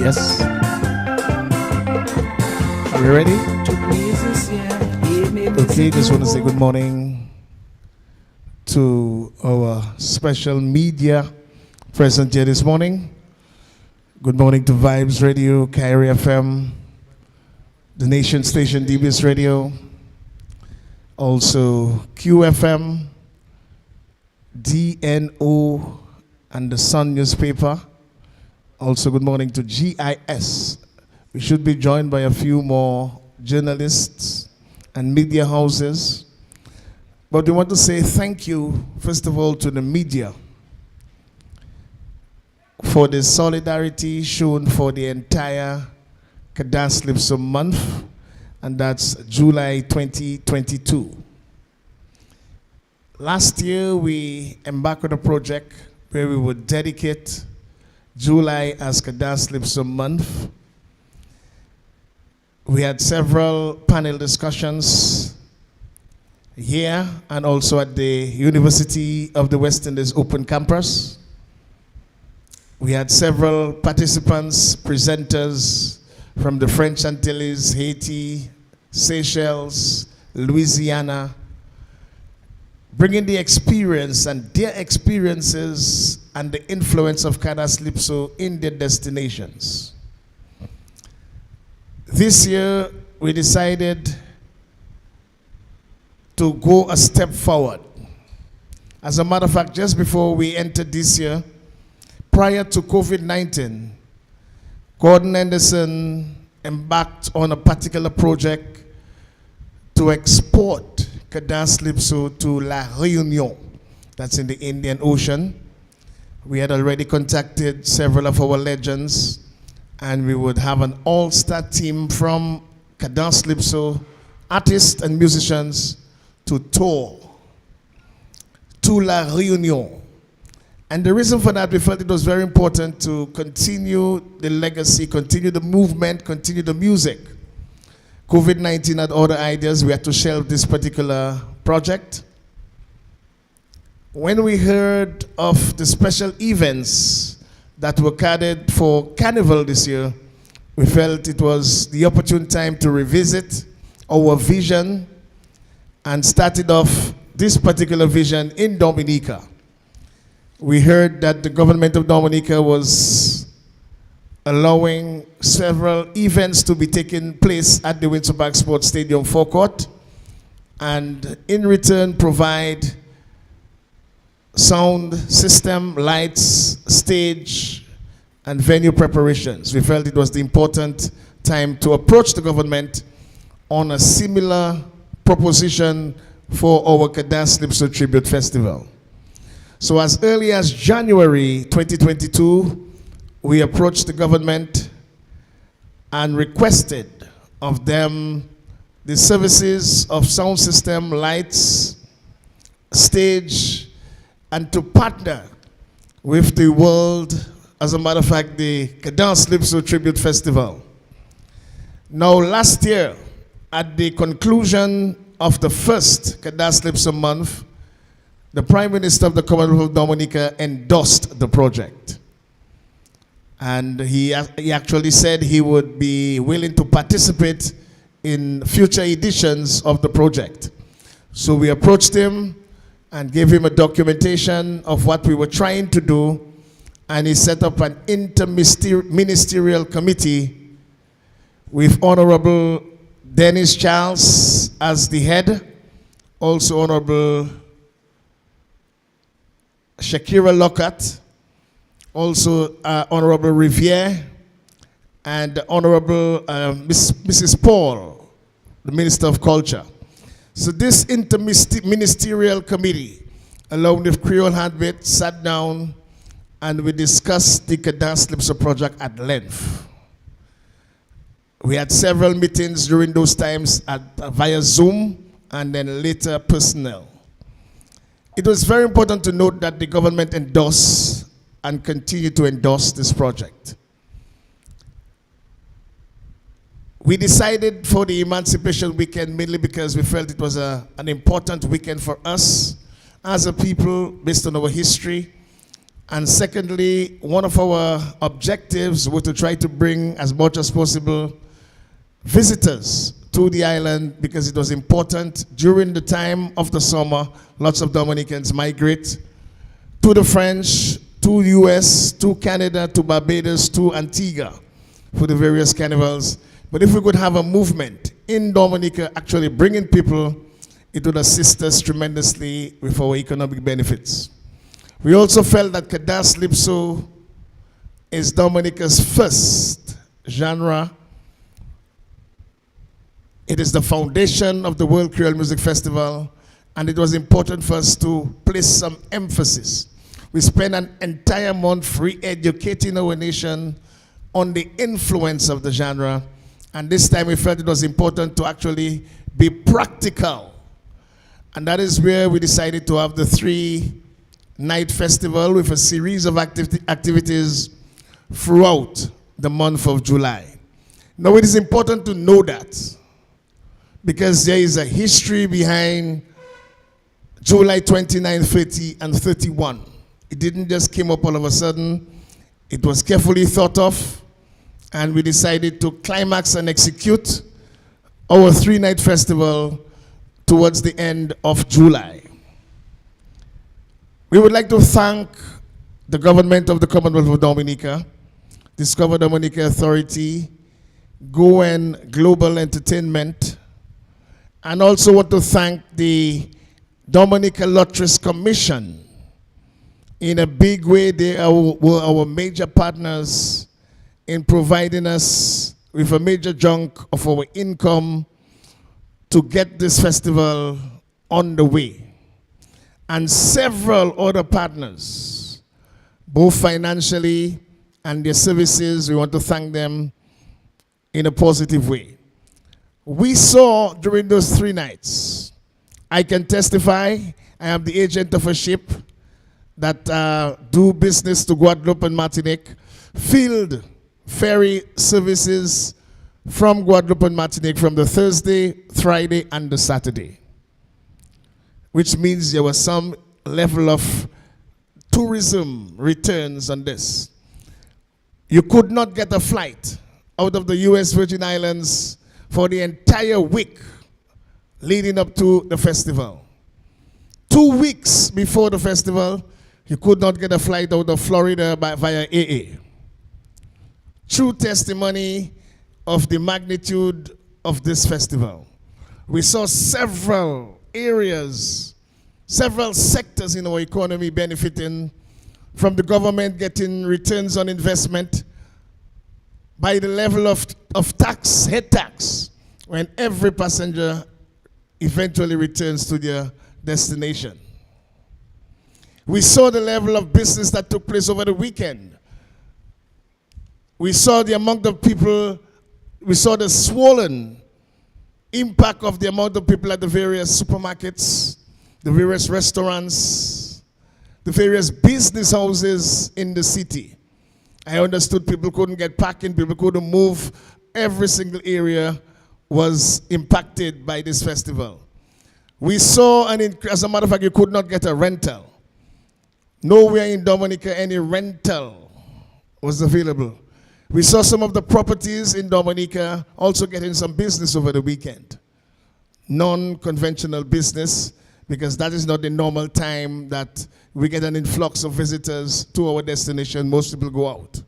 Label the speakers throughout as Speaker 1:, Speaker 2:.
Speaker 1: Yes. Are we ready? Okay, just want to say good morning to our special media present here this morning. Good morning to Vibes Radio, Kyrie FM, the Nation Station DBS Radio, also QFM, DNO, and the Sun newspaper. Also, good morning to GIS. We should be joined by a few more journalists and media houses. But we want to say thank you, first of all, to the media for the solidarity shown for the entire Kadas Lipso month, and that's July 2022. Last year, we embarked on a project where we would dedicate July as Kadas Lipso month. We had several panel discussions here and also at the University of the West Indies Open Campus. We had several participants, presenters from the French Antilles, Haiti, Seychelles, Louisiana, bringing the experience and their experiences and the influence of Kadas Lipso in their destinations. This year, we decided to go a step forward. As a matter of fact, just before we entered this year, prior to COVID-19, Gordon Henderson embarked on a particular project to export Kadas Lipso to La Réunion, that's in the Indian Ocean. We had already contacted several of our legends, and we would have an all-star team from Kadas Lipso, artists and musicians, to tour to La Réunion. And the reason for that, we felt it was very important to continue the legacy, continue the movement, continue the music. COVID-19 had other ideas. We had to shelve this particular project. When we heard of the special events that were catered for Carnival this year, we felt it was the opportune time to revisit our vision and started off this particular vision in Dominica. We heard that the government of Dominica was allowing several events to be taking place at the Windsor Park Sports Stadium forecourt, and in return provide sound system, lights, stage, and venue preparations. We felt it was the important time to approach the government on a similar proposition for our Kadas Lipso Tribute Festival. So as early as January 2022, we approached the government and requested of them the services of sound system, lights, stage, and to partner with the world, as a matter of fact, the Kadas Lipso Tribute Festival. Now, last year, at the conclusion of the first Kadas Lipso month, the Prime Minister of the Commonwealth of Dominica endorsed the project. And he actually said he would be willing to participate in future editions of the project. So we approached him and gave him a documentation of what we were trying to do, and he set up an interministerial committee with Honorable Dennis Charles as the head, also Honorable Shakira Lockhart, also Honorable Riviere, and Honorable Mrs. Paul, the Minister of Culture. So this interministerial committee, along with Creole HeartBeat, sat down and we discussed the Kadas Lipso project at length. We had several meetings during those times via Zoom and then later personnel. It was very important to note that the government endorsed and continue to endorse this project. We decided for the Emancipation Weekend mainly because we felt it was an important weekend for us as a people based on our history And secondly, one of our objectives was to try to bring as much as possible visitors to the island, because it was important during the time of the summer. Lots of Dominicans migrate to the French, to US, to Canada, to Barbados, to Antigua for the various carnivals. But if we could have a movement in Dominica actually bringing people, it would assist us tremendously with our economic benefits. We also felt that Kadas Lipso is Dominica's first genre. It is the foundation of the World Creole Music Festival, and it was important for us to place some emphasis. We spent an entire month re-educating our nation on the influence of the genre, and this time we felt it was important to actually be practical. And that is where we decided to have the 3-night festival with a series of activities throughout the month of July. Now, it is important to know that, because there is a history behind July 29, 30, and 31. It didn't just come up all of a sudden. It was carefully thought of, and we decided to climax and execute our 3-night festival towards the end of July. We would like to thank the government of the Commonwealth of Dominica, Discover Dominica Authority, Goen Global Entertainment, and also want to thank the Dominica Lotteries Commission. In a big way, they were our major partners in providing us with a major chunk of our income to get this festival on the way. And several other partners, both financially and their services, we want to thank them in a positive way. We saw during those 3 nights, I can testify, I am the agent of a ship that do business to Guadeloupe and Martinique, field ferry services from Guadeloupe and Martinique from the Thursday, Friday, and the Saturday, which means there was some level of tourism returns on this. You could not get a flight out of the US Virgin Islands for the entire week leading up to the festival. 2 weeks before the festival, you could not get a flight out of Florida via AA. True testimony of the magnitude of this festival. We saw several areas, several sectors in our economy benefiting from the government getting returns on investment by the level of tax, head tax, when every passenger eventually returns to their destination. We saw the level of business that took place over the weekend. We saw the amount of people, we saw the swollen impact of the amount of people at the various supermarkets, the various restaurants, the various business houses in the city. I understood people couldn't get parking, people couldn't move. Every single area was impacted by this festival. We saw an increase. As a matter of fact, you could not get a rental. Nowhere in Dominica any rental was available. We saw some of the properties in Dominica also getting some business over the weekend. Non-conventional business, because that is not the normal time that we get an influx of visitors to our destination. Most people go out.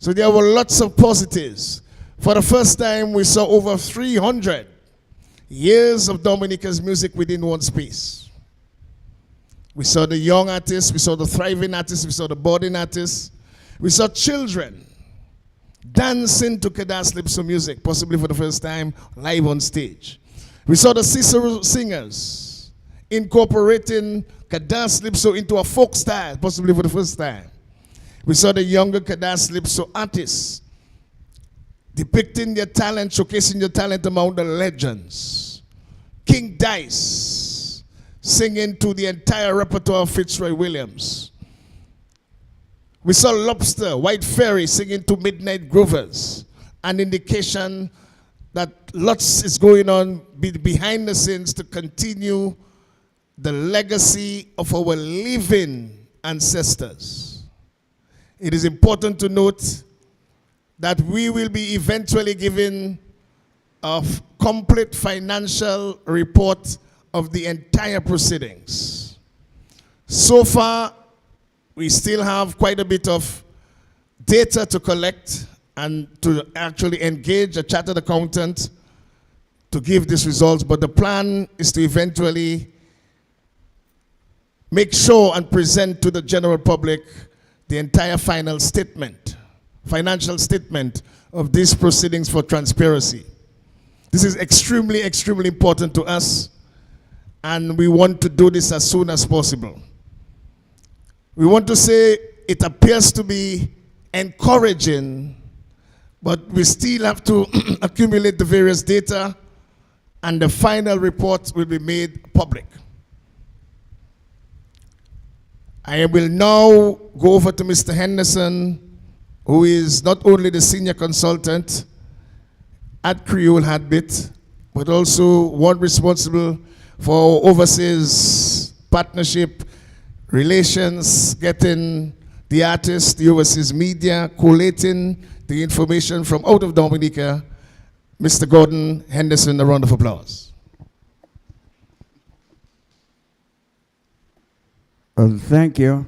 Speaker 1: So there were lots of positives. For the first time, we saw over 300 years of Dominica's music within one space. We saw the young artists, we saw the thriving artists, we saw the budding artists. We saw children dancing to Kadas Lipso music, possibly for the first time, live on stage. We saw the Cicero singers incorporating Kadas Lipso into a folk style, possibly for the first time. We saw the younger Kadas Lipso artists depicting their talent, showcasing their talent among the legends. King Dice singing to the entire repertoire of Fitzroy Williams. We saw Lobster, White Fairy singing to Midnight Groovers, an indication that lots is going on behind the scenes to continue the legacy of our living ancestors. It is important to note that we will be eventually given a complete financial report of the entire proceedings. So far, we still have quite a bit of data to collect and to actually engage a chartered accountant to give these results, but the plan is to eventually make sure and present to the general public the entire final statement, financial statement of these proceedings for transparency. This is extremely, extremely important to us, and we want to do this as soon as possible. We want to say it appears to be encouraging, but we still have to accumulate the various data, and the final report will be made public. I will now go over to Mr. Henderson, who is not only the senior consultant at Creole HeartBeat, but also one responsible for overseas partnership, relations, getting the artists, the overseas media, collating the information from out of Dominica. Mr. Gordon Henderson, a round of applause.
Speaker 2: Thank you.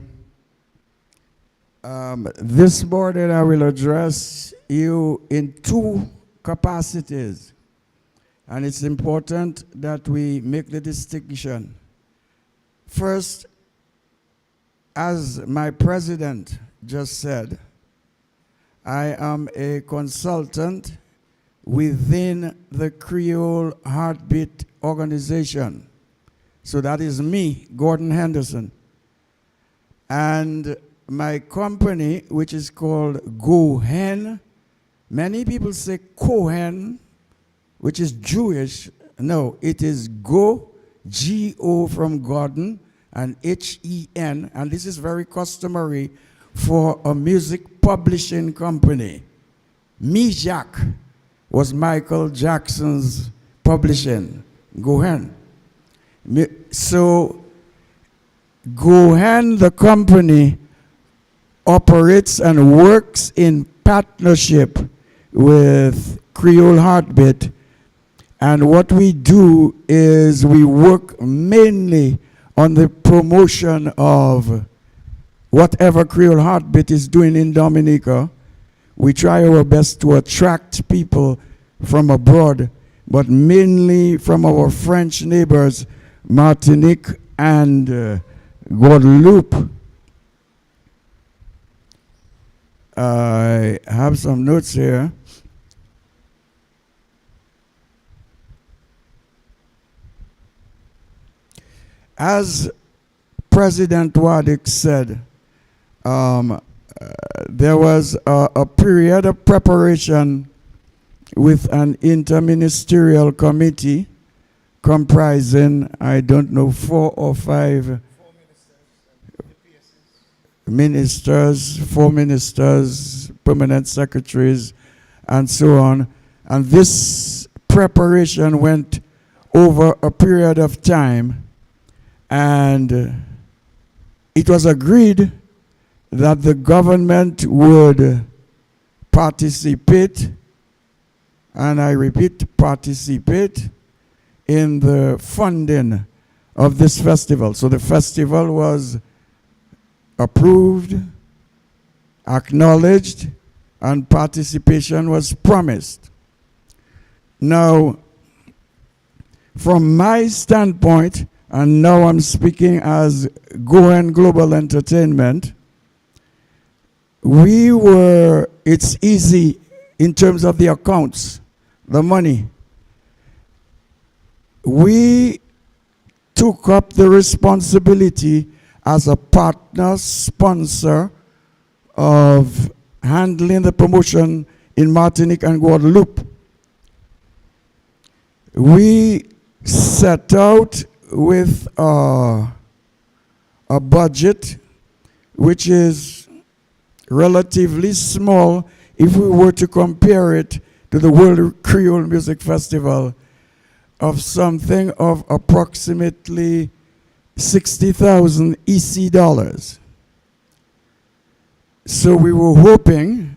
Speaker 2: This morning I will address you in two capacities, and it's important that we make the distinction. First, as my president just said, I am a consultant within the Creole HeartBeat organization. So that is me, Gordon Henderson. And my company, which is called Gohen, many people say Cohen, which is Jewish. No, it is Go, G-O from Gordon, and H-E-N, and this is very customary for a music publishing company. Mijak was Michael Jackson's publishing, Gohen. So Gohen, the company, operates and works in partnership with Creole HeartBeat, and what we do is we work mainly on the promotion of whatever Creole HeartBeat is doing in Dominica. We try our best to attract people from abroad, but mainly from our French neighbors, Martinique and Guadeloupe. I have some notes here. As President Waddick said, there was a period of preparation with an interministerial committee comprising, I don't know, 4 or 5 ministers, 4 ministers, permanent secretaries, and so on. And this preparation went over a period of time, and it was agreed that the government would participate, and I repeat, participate in the funding of this festival. So the festival was approved, acknowledged, and participation was promised. Now, from my standpoint, and now I'm speaking as Goen Global Entertainment, it's easy in terms of the accounts, the money. We took up the responsibility as a partner sponsor of handling the promotion in Martinique and Guadeloupe. We set out with a budget which is relatively small if we were to compare it to the World Creole Music Festival, of something of approximately 60,000 EC dollars. So we were hoping,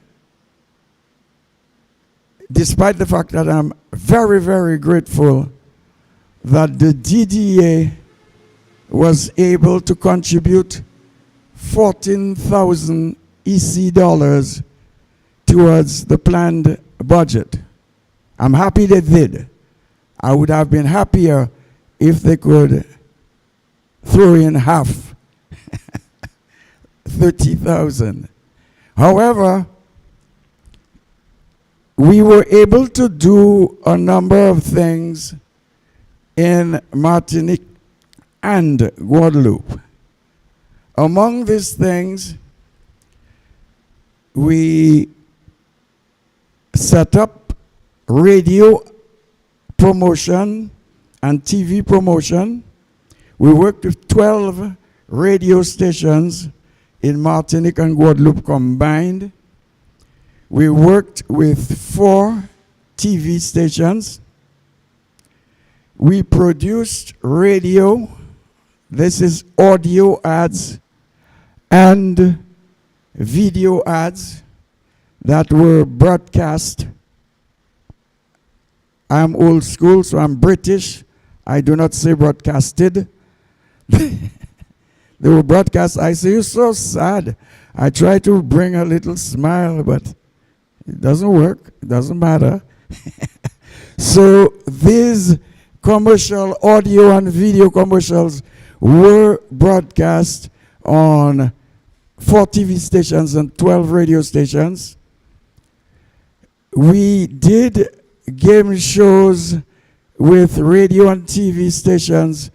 Speaker 2: despite the fact that I'm very, very grateful that the DDA was able to contribute 14,000 EC dollars towards the planned budget. I'm happy they did. I would have been happier if they could throw in half, 30,000. However, we were able to do a number of things in Martinique and Guadeloupe. Among these things, we set up radio promotion and TV promotion. We worked with 12 radio stations in Martinique and Guadeloupe combined. We worked with 4 TV stations. We produced radio, this is audio ads and video ads that were broadcast. I'm old school, so I'm British. I do not say broadcasted. They were broadcast. I say, you're so sad. I try to bring a little smile, but it doesn't work. It doesn't matter. So these commercial audio and video commercials were broadcast on 4 TV stations and 12 radio stations. We did game shows with radio and TV stations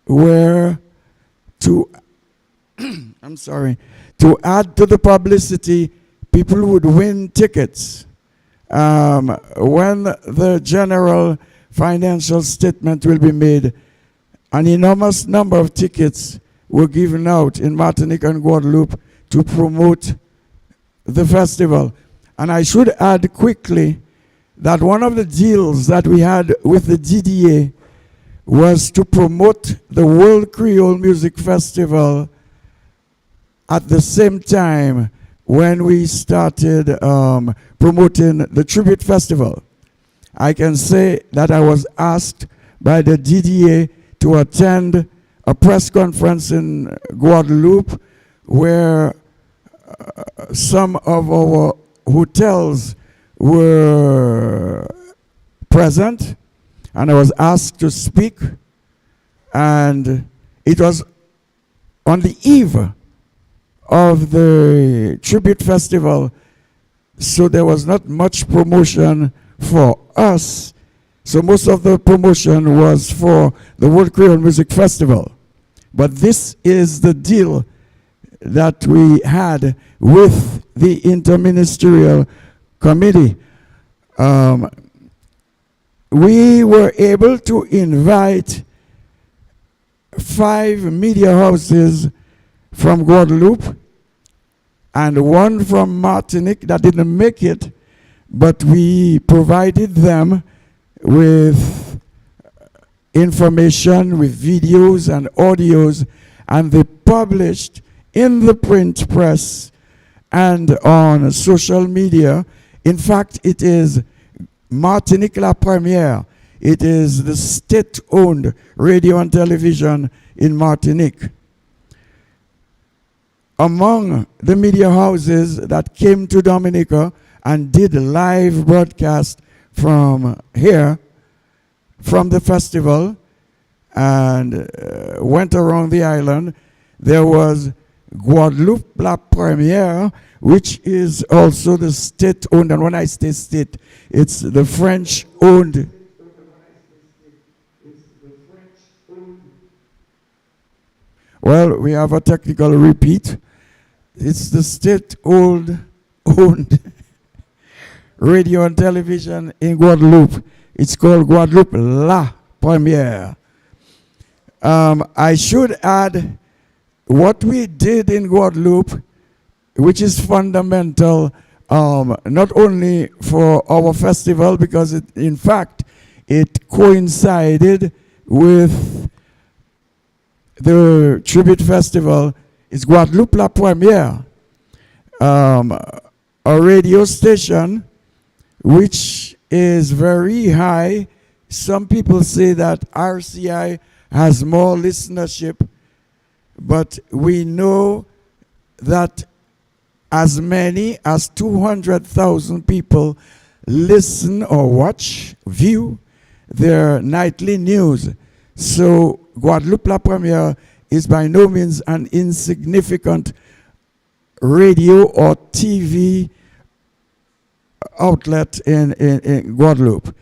Speaker 2: where to to add to the publicity, people would win tickets. When the general financial statement will be made, an enormous number of tickets were given out in Martinique and Guadeloupe to promote the festival. And I should add quickly that one of the deals that we had with the DDA was to promote the World Creole Music Festival at the same time when we started promoting the Tribute Festival. I can say that I was asked by the DDA to attend a press conference in Guadeloupe where some of our hotels were present, and I was asked to speak, and it was on the eve of the Tribute Festival, so there was not much promotion for us. So most of the promotion was for the World Creole Music Festival. But this is the deal that we had with the Interministerial Committee. We were able to invite 5 media houses from Guadeloupe and 1 from Martinique that didn't make it, but we provided them with information, with videos and audios, and they published in the print press and on social media. In fact, it is Martinique La Première. It is the state-owned radio and television in Martinique. Among the media houses that came to Dominica and did live broadcast from here, from the festival, and went around the island, there was Guadeloupe La Première, which is also the state-owned, and when I say state, it's the French-owned. Well, we have a technical repeat. It's the state-owned radio and television in Guadeloupe. It's called Guadeloupe La Première. I should add what we did in Guadeloupe, which is fundamental, not only for our festival, because in fact it coincided with the Tribute Festival, is Guadeloupe La Première. a radio station which is very high. Some people say that RCI has more listenership, but we know that as many as 200,000 people listen or watch, view their nightly news. So Guadeloupe La Première is by no means an insignificant radio or TV outlet in Guadeloupe.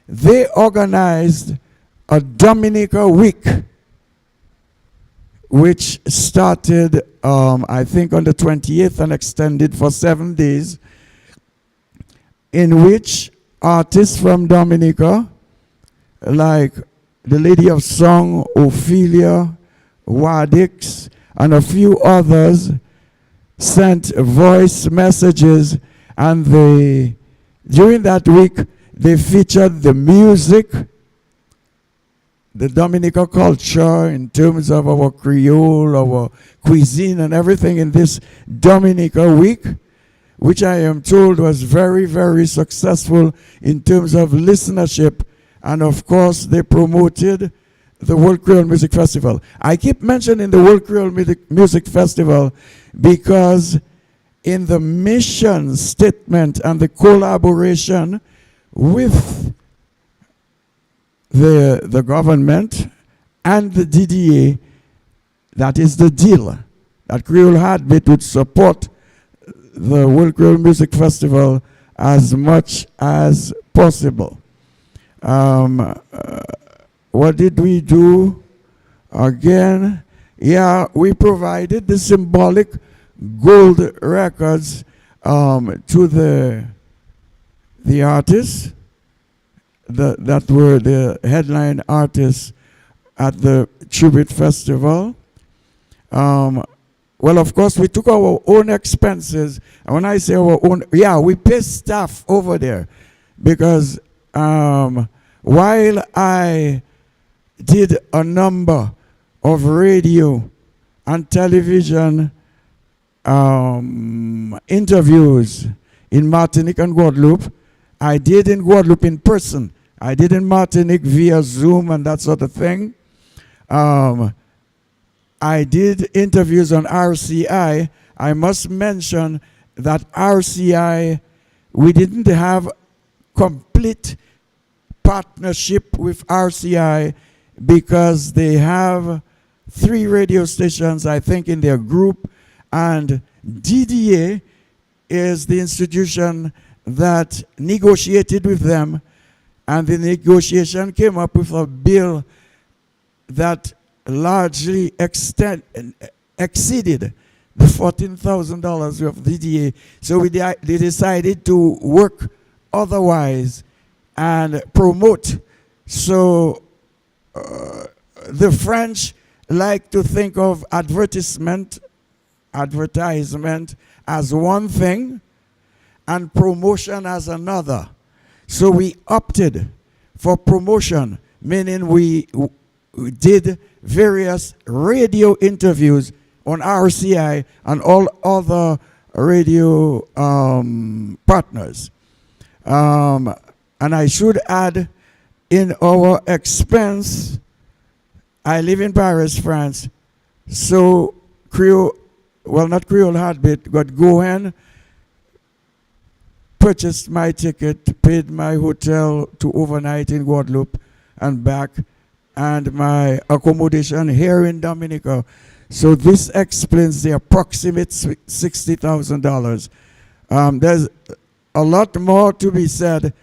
Speaker 2: They organized a Dominica week, which started, I think, on the 28th and extended for 7 days, in which artists from Dominica, like the Lady of Song, Ophelia, Wadix, and a few others, sent voice messages, and during that week, they featured the music, the Dominica culture in terms of our Creole, our cuisine, and everything in this Dominica week, which I am told was very, very successful in terms of listenership. And of course, they promoted the World Creole Music Festival. I keep mentioning the World Creole Music Festival because in the mission statement and the collaboration with the government and the DDA, that is the deal, that Creole HeartBeat would support the World Creole Music Festival as much as possible. What did we do again? Yeah, we provided the symbolic gold records to the artists that were the headline artists at the Tribute Festival. Well, of course, we took our own expenses. And when I say our own, yeah, we pay staff over there. Because while I did a number of radio and television interviews in Martinique and Guadeloupe, I did in Guadeloupe in person. I did in Martinique via Zoom and that sort of thing. I did interviews on RCI. I must mention that RCI, we didn't have complete partnership with RCI because they have 3 radio stations, I think, in their group, and DDA is the institution that negotiated with them, and the negotiation came up with a bill that largely exceeded the $14,000 of DDA. So they decided to work otherwise and promote. So the French like to think of advertisement as one thing and promotion as another. So we opted for promotion, meaning we did various radio interviews on RCI and all other radio partners. And I should add, in our expense, I live in Paris, France, so Creole, well, not Creole HeartBeat, but Gohan purchased my ticket, paid my hotel to overnight in Guadeloupe and back, and my accommodation here in Dominica. So this explains the approximate $60,000. There's a lot more to be said,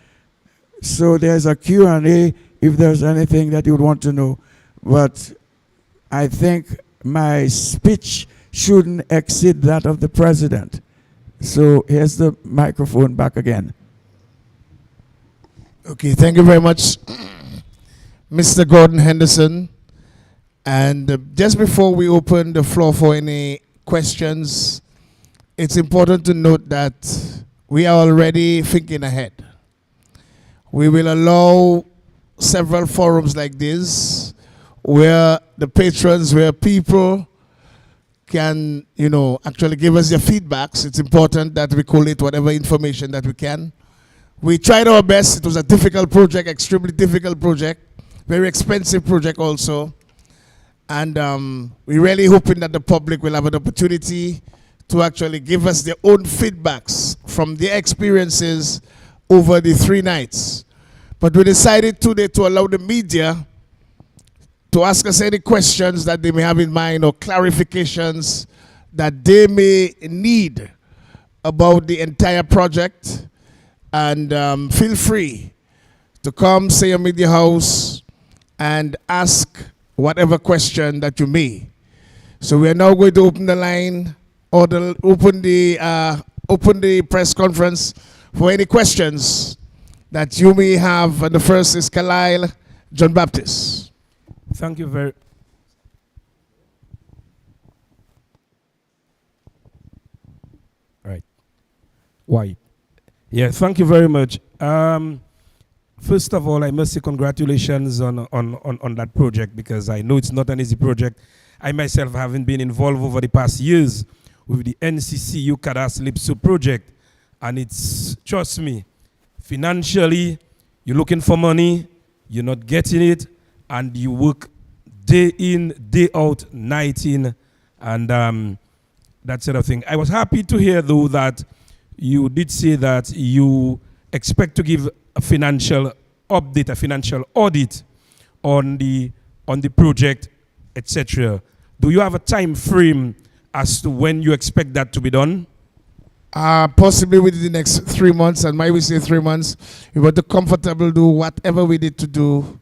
Speaker 2: so there's a Q&A if there's anything that you would want to know. But I think my speech shouldn't exceed that of the president. So here's the microphone back again.
Speaker 1: Okay, thank you very much, Mr. Gordon Henderson. And just before we open the floor for any questions, it's important to note that we are already thinking ahead. We will allow several forums like this where the patrons, where people can, actually give us their feedbacks. It's important that we collate whatever information that we can. We tried our best. It was a difficult project, extremely difficult project, very expensive project also. And we're really hoping that the public will have an opportunity to actually give us their own feedbacks from their experiences over the 3 nights. But we decided today to allow the media to ask us any questions that they may have in mind or clarifications that they may need about the entire project. And feel free to come, say your media house, and ask whatever question that you may. So we are now going to open the line or open the press conference for any questions that you may have. And the first is Kalyle John Baptist.
Speaker 3: Thank you very. Right. Why? Yeah, thank you very much. First of all, I must say congratulations on that project, because I know it's not an easy project. I myself haven't been involved over the past years with the NCCU Kadas Lipso project, and it's, trust me, financially, you're looking for money, you're not getting it, and you work day in, day out, night in, and that sort of thing. I was happy to hear, though, that you did say that you expect to give a financial update, a financial audit on the project, etc. Do you have a time frame as to when you expect that to be done?
Speaker 1: Possibly within the next 3 months, and might we say 3 months. We want to comfortable do whatever we need to do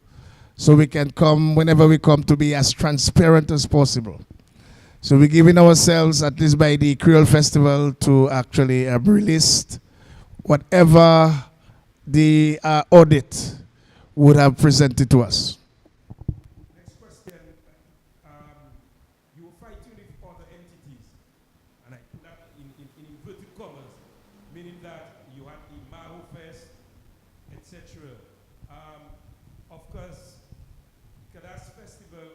Speaker 1: so we can come, whenever we come, to be as transparent as possible. So we're giving ourselves, at least by the Creole Festival, to actually release whatever the audit would have presented to us.
Speaker 3: Next question. You were fighting with other entities, and I put that in inverted commas, meaning that you had the Maho Fest, etc. Of course, Kadas Festival.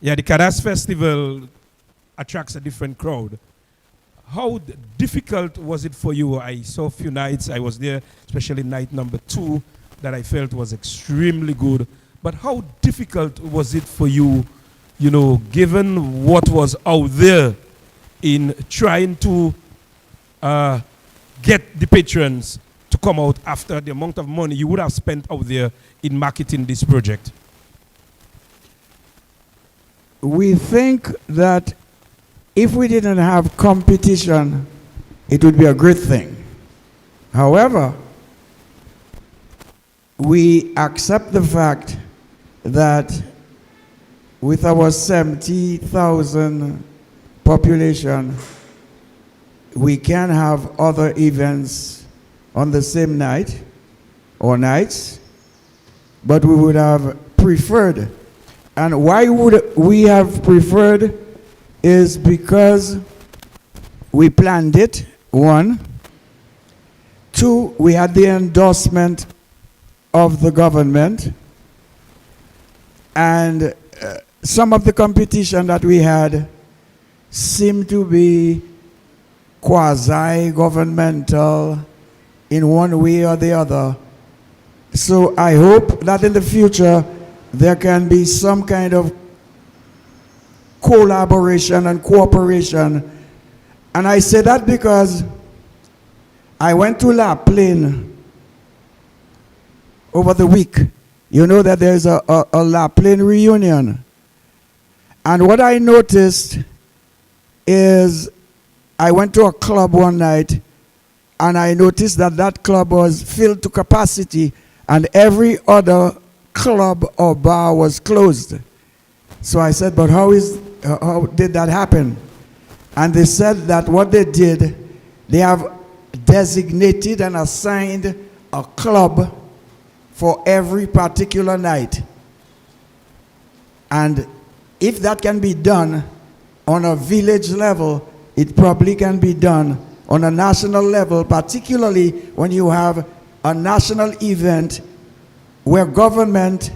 Speaker 3: Yeah, the Kadas Festival attracts a different crowd. How difficult was it for you? I saw a few nights, I was there, especially night number 2, that I felt was extremely good. But how difficult was it for you, given what was out there in trying to get the patrons to come out after the amount of money you would have spent out there in marketing this project?
Speaker 2: We think that if we didn't have competition, it would be a great thing. However, we accept the fact that with our 70,000 population, we can have other events on the same night or nights, but we would have preferred. And why would we have preferred is because we planned it, 1. 2, we had the endorsement of the government. And some of the competition that we had seemed to be quasi-governmental in one way or the other. So I hope that in the future there can be some kind of collaboration and cooperation. And I say that because I went to La Plaine over the week. You know that there's a La Plaine reunion. And what I noticed is I went to a club one night and I noticed that that club was filled to capacity and every other club or bar was closed. So I said, but how did that happen? And they said that what they did, they have designated and assigned a club for every particular night. And if that can be done on a village level, it probably can be done on a national level, particularly when you have a national event where government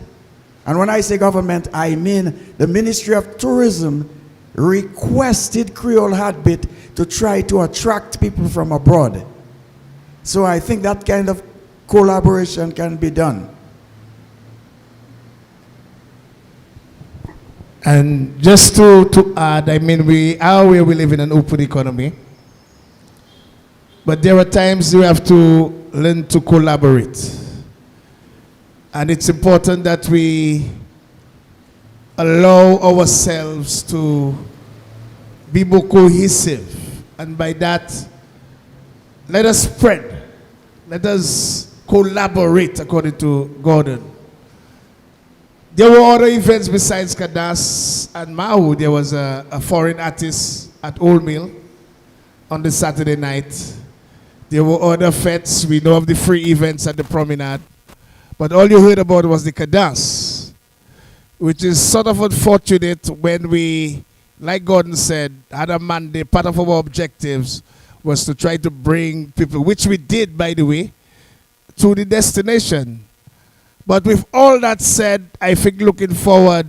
Speaker 2: And when I say government, I mean the Ministry of Tourism requested Creole HeartBeat to try to attract people from abroad. So I think that kind of collaboration can be done.
Speaker 1: And just to add, I mean, we are where we live in an open economy. But there are times you have to learn to collaborate. And it's important that we allow ourselves to be more cohesive. And by that, let us spread. Let us collaborate, according to Gordon. There were other events besides Kadas and Mahu. There was a foreign artist at Old Mill on the Saturday night. There were other fetes. We know of the free events at the promenade. But all you heard about was the Kadas, which is sort of unfortunate when we, like Gordon said, had a mandate. Part of our objectives was to try to bring people, which we did, by the way, to the destination. But with all that said, I think looking forward,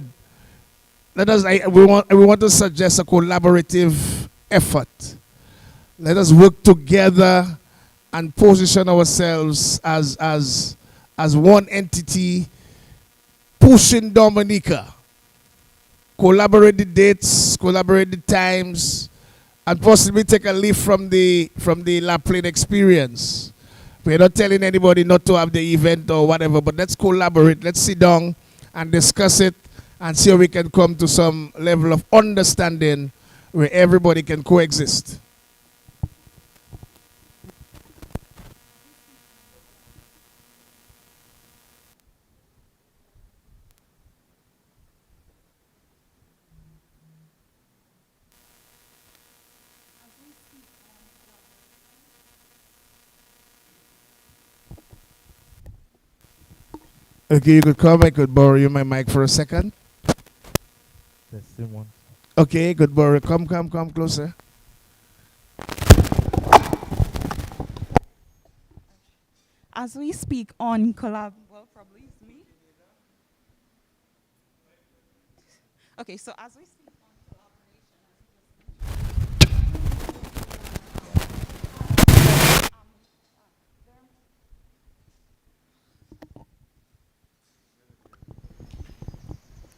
Speaker 1: we want to suggest a collaborative effort. Let us work together and position ourselves as one entity, pushing Dominica. Collaborate the dates, collaborate the times, and possibly take a leaf from the La Plaine experience. We're not telling anybody not to have the event or whatever, but let's collaborate. Let's sit down and discuss it and see how we can come to some level of understanding where everybody can coexist. Okay, you could come. I could borrow you my mic for a second. Okay, good borrow. Come closer.
Speaker 4: As we speak on well, probably it's me. Okay, so as we speak on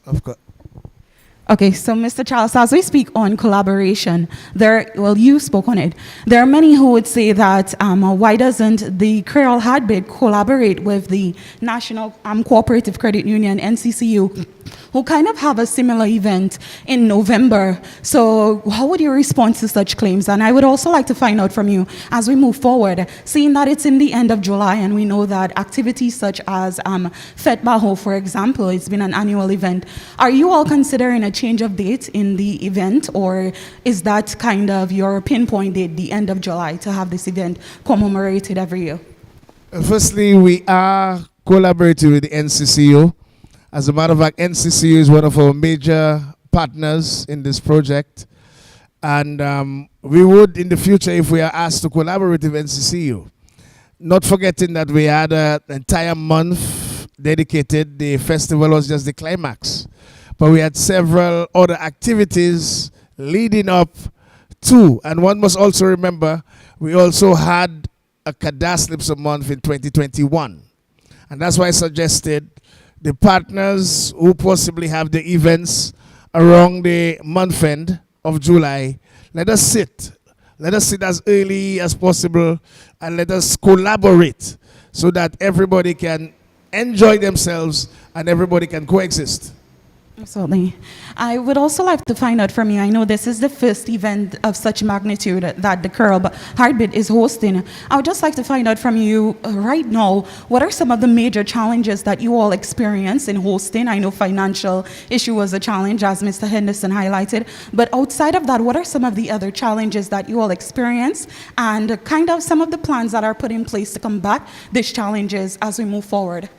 Speaker 1: Of course.
Speaker 4: Okay, so Mr. Charles, as we speak on collaboration, you spoke on it. There are many who would say that why doesn't the Creole HeartBeat collaborate with the National Cooperative Credit Union, NCCU, who kind of have a similar event in November? So how would you respond to such claims? And I would also like to find out from you, as we move forward, seeing that it's in the end of July, and we know that activities such as Fete Bajo, for example, it's been an annual event. Are you all considering a change of date in the event, or is that kind of your pinpoint date, the end of July, to have this event commemorated every year?
Speaker 1: Firstly, we are collaborating with the NCCU. As a matter of fact, NCCU is one of our major partners in this project. And we would, in the future, if we are asked to collaborate with NCCU, not forgetting that we had an entire month dedicated. The festival was just the climax. But we had several other activities leading up to. And one must also remember, we also had a Kadas Lips a month in 2021. And that's why I suggested the partners who possibly have the events around the month end of July, let us sit. Let us sit as early as possible and let us collaborate so that everybody can enjoy themselves and everybody can coexist.
Speaker 4: Absolutely. I would also like to find out from you, I know this is the first event of such magnitude that the Creole HeartBeat is hosting. I would just like to find out from you right now, what are some of the major challenges that you all experience in hosting? I know financial issue was a challenge, as Mr. Henderson highlighted, but outside of that, what are some of the other challenges that you all experience, and kind of some of the plans that are put in place to combat these challenges as we move forward?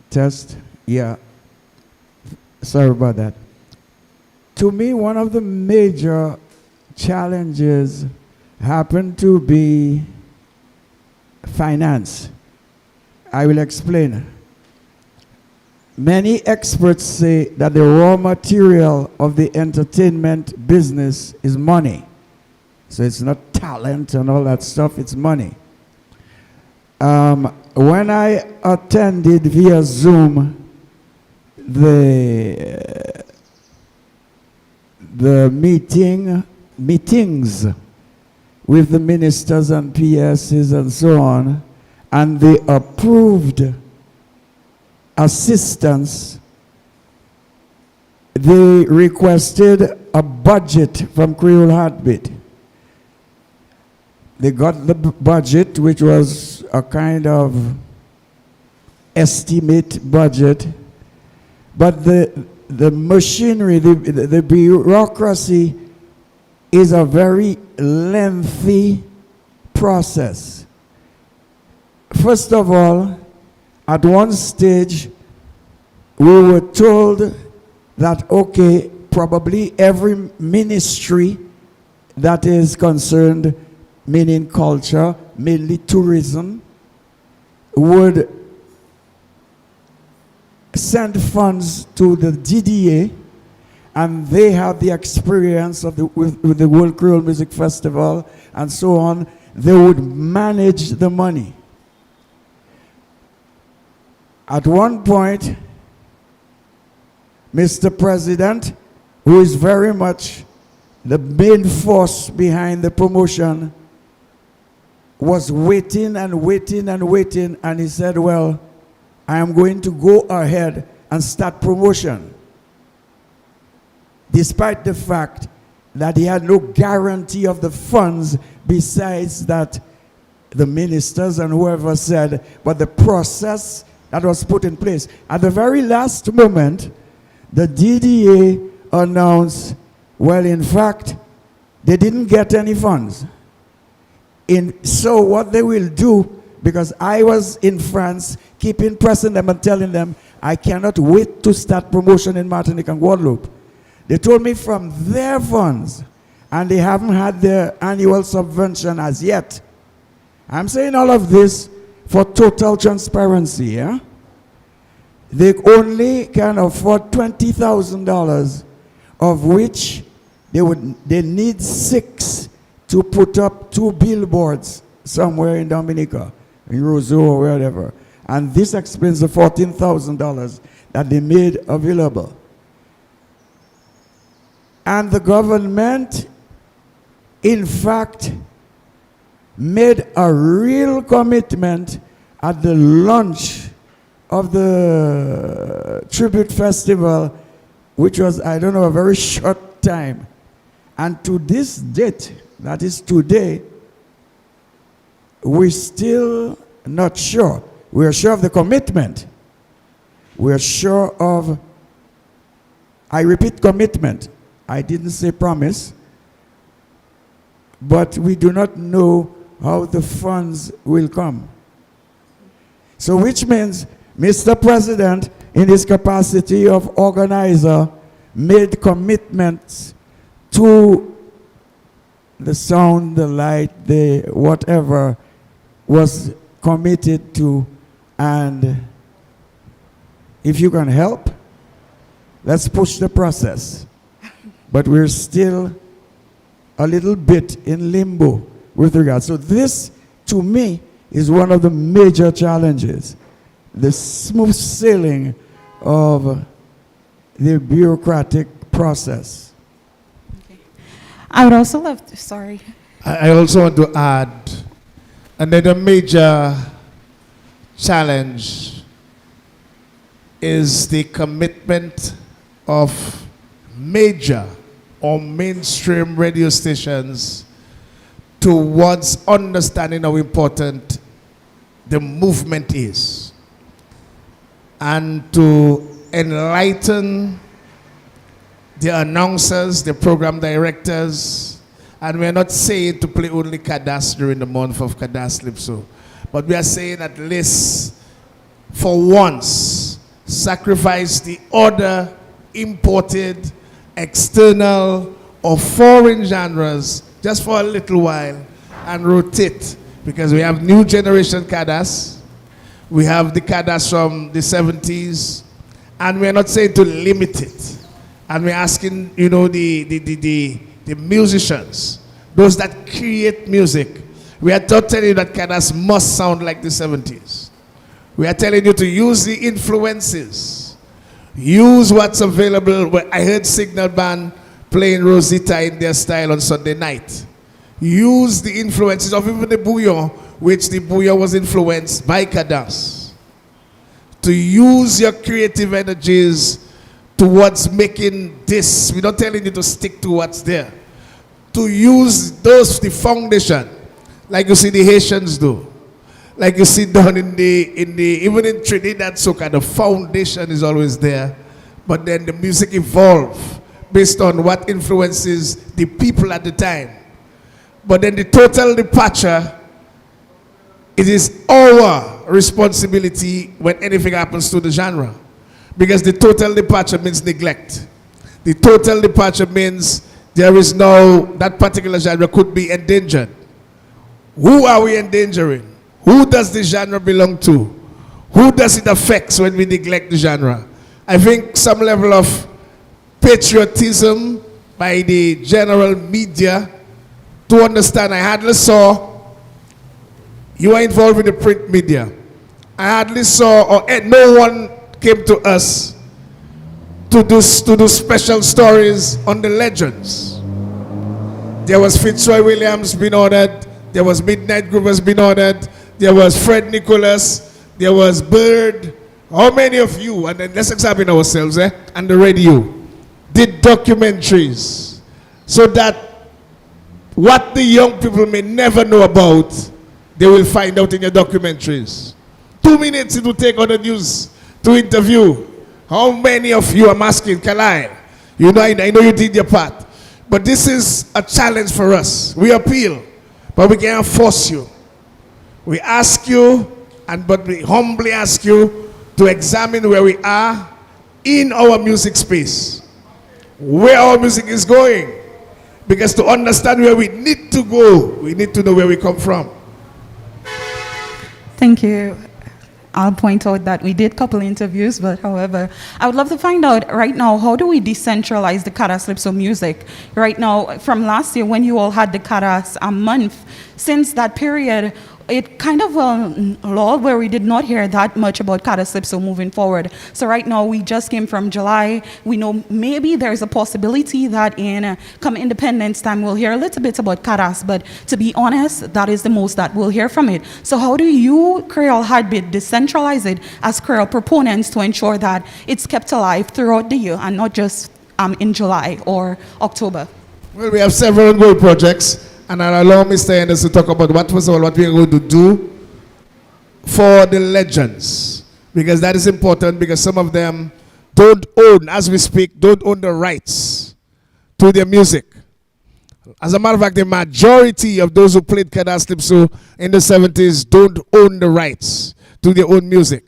Speaker 2: Test, yeah. Sorry about that. To me, one of the major challenges happened to be finance. I will explain. Many experts say that the raw material of the entertainment business is money. So it's not talent and all that stuff, it's money. When I attended via Zoom the meetings with the ministers and PSs and so on, and they approved assistance, they requested a budget from Creole HeartBeat. They got the budget, which was a kind of estimate budget, but the machinery, the bureaucracy is a very lengthy process. First of all, at one stage, we were told that, okay, probably every ministry that is concerned, meaning culture, mainly tourism, would send funds to the DDA, and they have the experience of with the World Creole Music Festival and so on. They would manage the money. At one point, Mr. President, who is very much the main force behind the promotion, was waiting and waiting and waiting, and he said, well, I am going to go ahead and start promotion, despite the fact that he had no guarantee of the funds besides that the ministers and whoever said, but the process that was put in place. At the very last moment, the DDA announced, well, in fact, they didn't get any funds. So what they will do, because I was in France, keeping pressing them and telling them, I cannot wait to start promotion in Martinique and Guadeloupe. They told me from their funds, and they haven't had their annual subvention as yet. I'm saying all of this for total transparency, yeah? They only can afford $20,000, of which they need 6 to put up 2 billboards somewhere in Dominica, in Roseau or wherever. And this explains the $14,000 that they made available. And the government, in fact, made a real commitment at the launch of the tribute festival, which was, I don't know, a very short time. And to this date, that is today, we're still not sure. We're sure of the commitment. We're sure of, I repeat, commitment. I didn't say promise. But we do not know how the funds will come. So which means Mr. President, in his capacity of organizer, made commitments to the sound, the light, the whatever was committed to. And if you can help, let's push the process. But we're still a little bit in limbo with regard. So this, to me, is one of the major challenges. The smooth sailing of the bureaucratic process.
Speaker 4: Okay. I would also love to, sorry.
Speaker 1: I also want to add another major challenge is the commitment of major or mainstream radio stations towards understanding how important the movement is and to enlighten the announcers, the program directors. And we're not saying to play only Kadas during the month of Kadas Lipso, but we are saying at least for once sacrifice the other imported, external or foreign genres just for a little while and rotate because we have new generation cadres. We have the cadres from the 70s, and we're not saying to limit it. And we're asking, you know, the musicians, those that create music. We are not telling you that cadres must sound like the 70s. We are telling you to use the influences. Use what's available. I heard Signal Band playing Rosita in their style on Sunday night. Use the influences of even the bouillon, which the bouillon was influenced by cadence. To use your creative energies towards making this. We're not telling you to stick to what's there. To use those, the foundation, like you see the Haitians do. Like you see down in the even in Trinidad, soca, the foundation is always there. But then the music evolves based on what influences the people at the time. But then the total departure, it is our responsibility when anything happens to the genre. Because the total departure means neglect. The total departure means there is no, that particular genre could be endangered. Who are we endangering? Who does the genre belong to? Who does it affect when we neglect the genre? I think some level of patriotism by the general media to understand. I hardly saw, you are involved in the print media. I hardly saw, or no one came to us to do special stories on the legends. There was Fitzroy Williams being ordered. There was Midnight Groovers being ordered. There was Fred Nicholas. There was Bird. How many of you, and then let's examine ourselves, and the radio, did documentaries so that what the young people may never know about, they will find out in your documentaries. 2 minutes it will take on the news to interview. How many of you, I'm asking, Kalai, you know, I know you did your part. But this is a challenge for us. We appeal, but we can't force you. We ask you, but we humbly ask you to examine where we are in our music space, where our music is going. Because to understand where we need to go, we need to know where we come from.
Speaker 4: Thank you. I'll point out that we did a couple interviews, but however, I would love to find out right now, how do we decentralize the Kara Calypso music? Right now, from last year when you all had the Karas a month, since that period, it kind of lulled where we did not hear that much about Kara Calypso moving forward. So right now, we just came from July. We know maybe there's a possibility that in come Independence time, we'll hear a little bit about Karas, but to be honest, that is the most that we'll hear from it. So how do you, Creole HeartBeat, decentralize it as Creole proponents to ensure that it's kept alive throughout the year and not just in July or October?
Speaker 1: Well, we have several ongoing projects. And I'll allow Mr. Anderson to talk about what we are going to do for the legends. Because that is important, because some of them don't own, as we speak, don't own the rights to their music. As a matter of fact, the majority of those who played Kara Calypso in the 70s don't own the rights to their own music.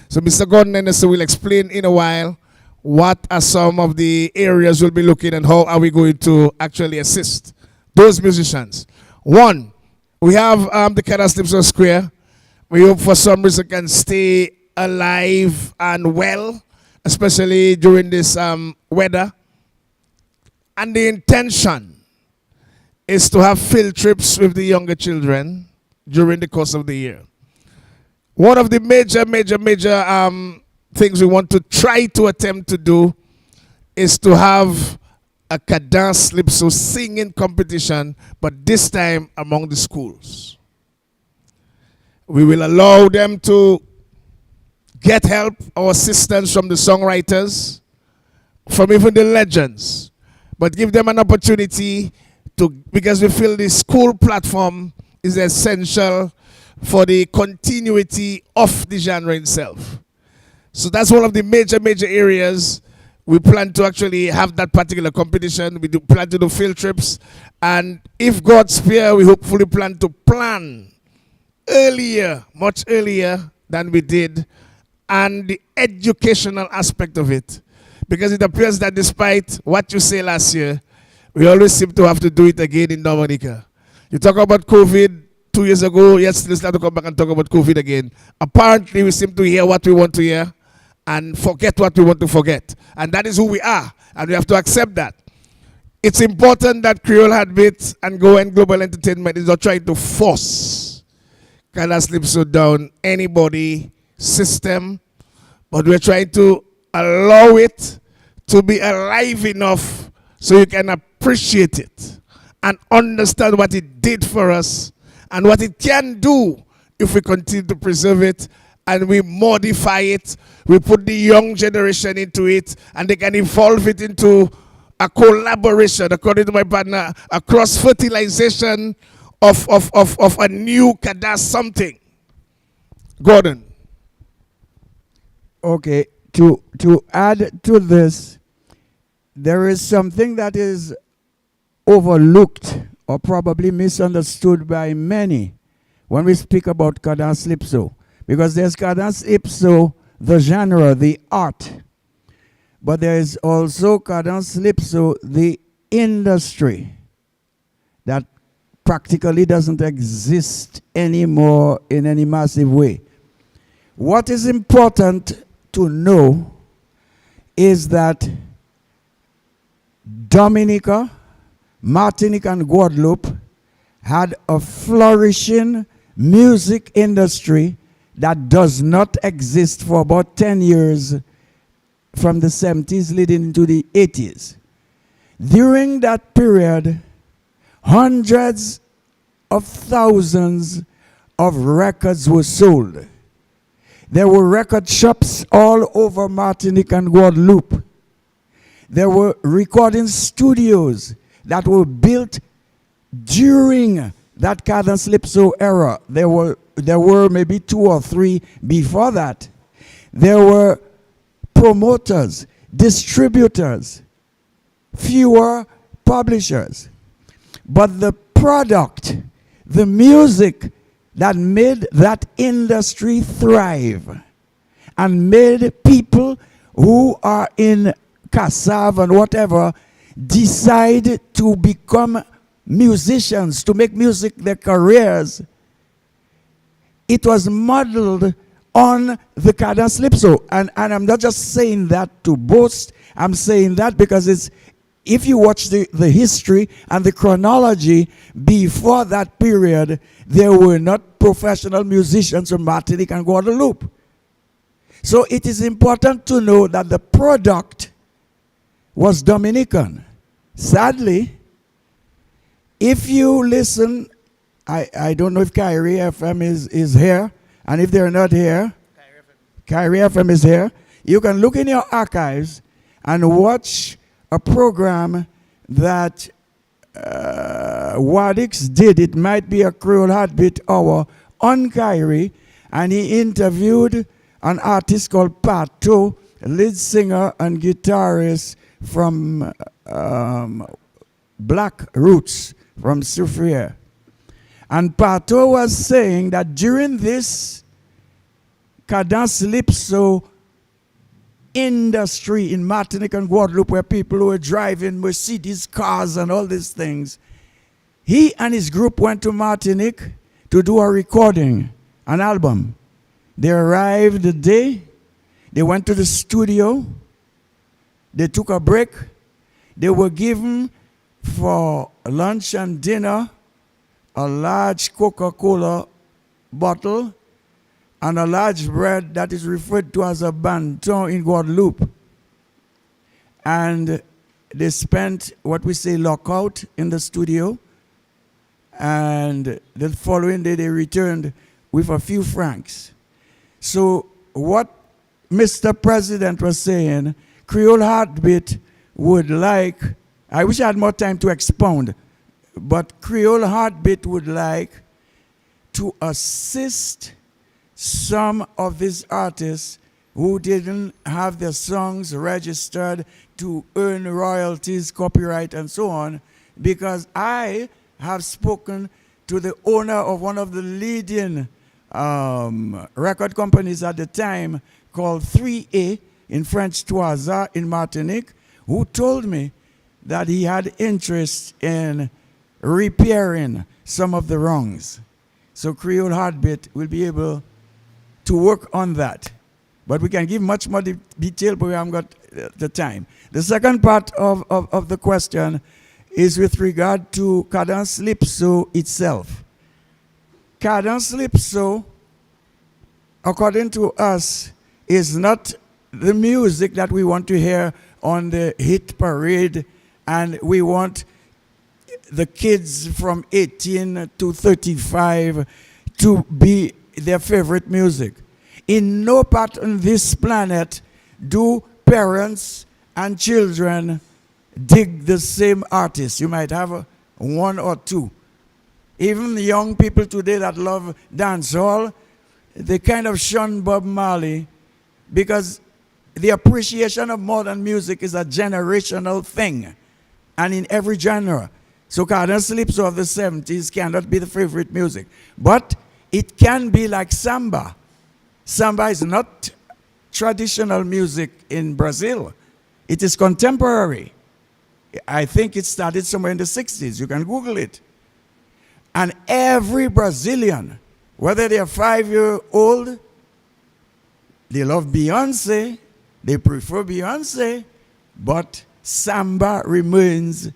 Speaker 1: So Mr. Gordon Anderson will explain in a while what are some of the areas we'll be looking and how are we going to actually assist those musicians. One, we have the Kara Calypso Square. We hope for some reason can stay alive and well, especially during this weather. And the intention is to have field trips with the younger children during the course of the year. One of the major things we want to try to attempt to do is to have a cadence calypso singing competition, but this time among the schools. We will allow them to get help or assistance from the songwriters, from even the legends, but give them an opportunity to, because we feel the school platform is essential for the continuity of the genre itself. So that's one of the major areas. We plan to actually have that particular competition. We do plan to do field trips. And if God spare, we hopefully plan to plan earlier, much earlier than we did, and the educational aspect of it. Because it appears that despite what you say last year, we always seem to have to do it again in Dominica. You talk about COVID 2 years ago, yes, let's start to come back and talk about COVID again. Apparently, we seem to hear what we want to hear and forget what we want to forget. And that is who we are, and we have to accept that. It's important that Creole HeartBeat and Go and Global Entertainment is not trying to force Calypso down anybody system, but we're trying to allow it to be alive enough so you can appreciate it and understand what it did for us and what it can do if we continue to preserve it and we modify it. We put the young generation into it and they can evolve it into a collaboration, according to my partner, a cross-fertilization of a new Kada something. Gordon.
Speaker 2: Okay, to add to this, there is something that is overlooked or probably misunderstood by many when we speak about cadence calypso. Because there's cadence calypso, the genre, the art. But there is also cadence calypso, the industry, that practically doesn't exist anymore in any massive way. What is important to know is that Dominica, Martinique, and Guadeloupe had a flourishing music industry that does not exist for about 10 years from the 70s leading into the 80s. During that period, hundreds of thousands of records were sold. There were record shops all over Martinique and Guadeloupe. There were recording studios that were built during that cadence calypso era. There were maybe 2 or 3 before that. There were promoters, distributors, fewer publishers. But the product, the music that made that industry thrive and made people who are in Kassav and whatever decide to become musicians, to make music their careers, it was modeled on the cadence calypso. And I'm not just saying that to boast. I'm saying that because it's, if you watch the history and the chronology before that period, there were not professional musicians from Martinique and Guadeloupe. So it is important to know that the product was Dominican. Sadly, if you listen, I don't know if Kyrie FM is here, and if they're not here, Kyrie FM is here. You can look in your archives and watch a program that Wadix did. It might be a Creole HeartBeat hour on Kyrie, and he interviewed an artist called Pato, lead singer and guitarist from Black Roots from Soufriere. And Pato was saying that during this cadence calypso industry in Martinique and Guadeloupe, where people were driving Mercedes cars and all these things, he and his group went to Martinique to do a recording, an album. They arrived the day, they went to the studio, they took a break, they were given for lunch and dinner a large Coca-Cola bottle and a large bread that is referred to as a banton in Guadeloupe. And they spent what we say lockout in the studio, and the following day they returned with a few francs. So what Mr. President was saying, Creole HeartBeat would like, I wish I had more time to expound, but Creole HeartBeat would like to assist some of these artists who didn't have their songs registered to earn royalties, copyright, and so on, because I have spoken to the owner of one of the leading record companies at the time called 3A in French Toisa in Martinique, who told me that he had interest in repairing some of the wrongs. So Creole Heartbeat will be able to work on that. But we can give much more detail, but we haven't got the time. The second part of the question is with regard to Cadence Calypso itself. Cadence Calypso, according to us, is not the music that we want to hear on the hit parade, and we want the kids from 18 to 35 to be their favorite music. In no part on this planet do parents and children dig the same artists. You might have one or two. Even the young people today that love dancehall, they kind of shun Bob Marley because the appreciation of modern music is a generational thing, and in every genre. So Cadence Calypso of the 70s cannot be the favorite music. But it can be like samba. Samba is not traditional music in Brazil. It is contemporary. I think it started somewhere in the 60s. You can Google it. And every Brazilian, whether they are 5-year-old, they love Beyonce, they prefer Beyonce, but samba remains